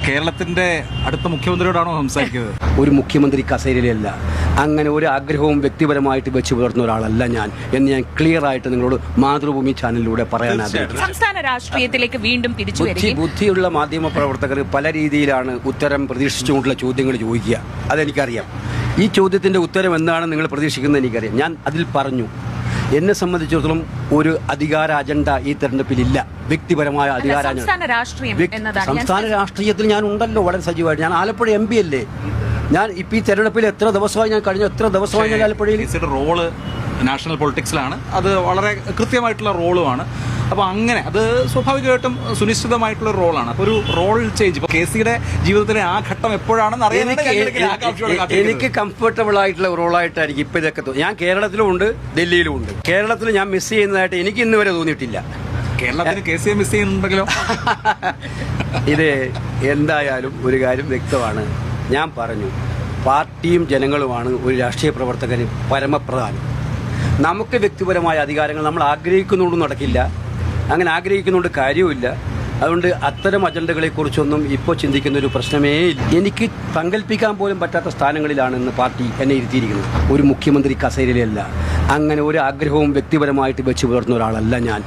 കേരളത്തിന്റെ അടുത്ത മുഖ്യമന്ത്രിയോടാണോ സംസാരിക്കുന്നത്? ഒരു മുഖ്യമന്ത്രി കസേരയിലല്ല, അങ്ങനെ ഒരു ആഗ്രഹവും വ്യക്തിപരമായിട്ട് വെച്ച് പുലർത്തുന്ന ഒരാളല്ല ഞാൻ എന്ന് ഞാൻ ക്ലിയർ ആയിട്ട് നിങ്ങളോട് മാതൃഭൂമി ചാനലിലൂടെ പറയാൻ ആഗ്രഹിക്കുന്നു. സംസ്ഥാന രാഷ്ട്രീയത്തിലേക്ക് വീണ്ടും തിരിച്ചു വരികയും ബുദ്ധിയുള്ള മാധ്യമ പ്രവർത്തകർ പല രീതിയിലാണ് ഉത്തരം പ്രതീക്ഷിച്ചുകൊണ്ടുള്ള ചോദ്യങ്ങൾ ചോദിക്കുക. അതെനിക്കറിയാം. ഈ ചോദ്യത്തിന്റെ ഉത്തരം എന്താണ് നിങ്ങൾ പ്രതീക്ഷിക്കുന്നത് എനിക്കറിയാം. ഞാൻ അതിൽ പറഞ്ഞു, എന്നെ സംബന്ധിച്ചിടത്തോളം ഒരു അധികാര അജണ്ട ഈ തെരഞ്ഞെടുപ്പിലില്ല. വ്യക്തിപരമായ അധികാര സംസ്ഥാന രാഷ്ട്രീയത്തിൽ ഞാൻ ഉണ്ടല്ലോ വളരെ സജീവമായിട്ട്. ഞാൻ ആലപ്പുഴ MP അല്ലേ. ഞാൻ ഇപ്പം ഈ തെരഞ്ഞെടുപ്പിൽ എത്ര ദിവസമായി ഞാൻ ആലപ്പുഴയിൽ റോള് നാഷണൽ പൊളിറ്റിക്സിലാണ്. അത് വളരെ കൃത്യമായിട്ടുള്ള റോളുമാണ്. അപ്പോൾ അങ്ങനെ അത് സ്വാഭാവികമായിട്ടും സുനിശ്ചിതമായിട്ടുള്ള റോളാണ്. അപ്പോൾ ഒരു റോൾ ചേഞ്ച് ഇപ്പോൾ KC-യുടെ ജീവിതത്തിലെ ആ ഘട്ടം എപ്പോഴാണെന്ന് എനിക്ക് കംഫർട്ടബിൾ ആയിട്ടുള്ള റോളായിട്ടായിരിക്കും ഇപ്പം ഇതൊക്കെ തോന്നി. ഞാൻ കേരളത്തിലും ഉണ്ട്, ഡൽഹിയിലും ഉണ്ട്. കേരളത്തിൽ ഞാൻ മിസ് ചെയ്യുന്നതായിട്ട് എനിക്ക് ഇന്ന് വരെ തോന്നിയിട്ടില്ല. കേരളത്തിന് KC-യെ മിസ് ചെയ്യുന്നുണ്ടെങ്കിലോ? ഇത് എന്തായാലും ഒരു കാര്യം വ്യക്തമാണ്. ഞാൻ പറഞ്ഞു, പാർട്ടിയും ജനങ്ങളുമാണ് ഒരു രാഷ്ട്രീയ പ്രവർത്തകന് പരമപ്രധാനം. നമുക്ക് വ്യക്തിപരമായ അധികാരങ്ങൾ നമ്മൾ ആഗ്രഹിക്കുന്നുകൊണ്ട് നടക്കില്ല, അങ്ങനെ ആഗ്രഹിക്കുന്നുണ്ട് കാര്യവുമില്ല. അതുകൊണ്ട് അത്തരം അജണ്ടകളെക്കുറിച്ചൊന്നും ഇപ്പോൾ ചിന്തിക്കുന്ന ഒരു പ്രശ്നമേ ഇല്ല. എനിക്ക് സങ്കല്പിക്കാൻ പോലും പറ്റാത്ത സ്ഥാനങ്ങളിലാണ് ഇന്ന് പാർട്ടി എന്നെ ഇരുത്തിയിരിക്കുന്നത്. ഒരു മുഖ്യമന്ത്രി കസേരയിലല്ല, അങ്ങനെ ഒരു ആഗ്രഹവും വ്യക്തിപരമായിട്ട് വെച്ച് പുലർത്തുന്ന ഒരാളല്ല ഞാൻ.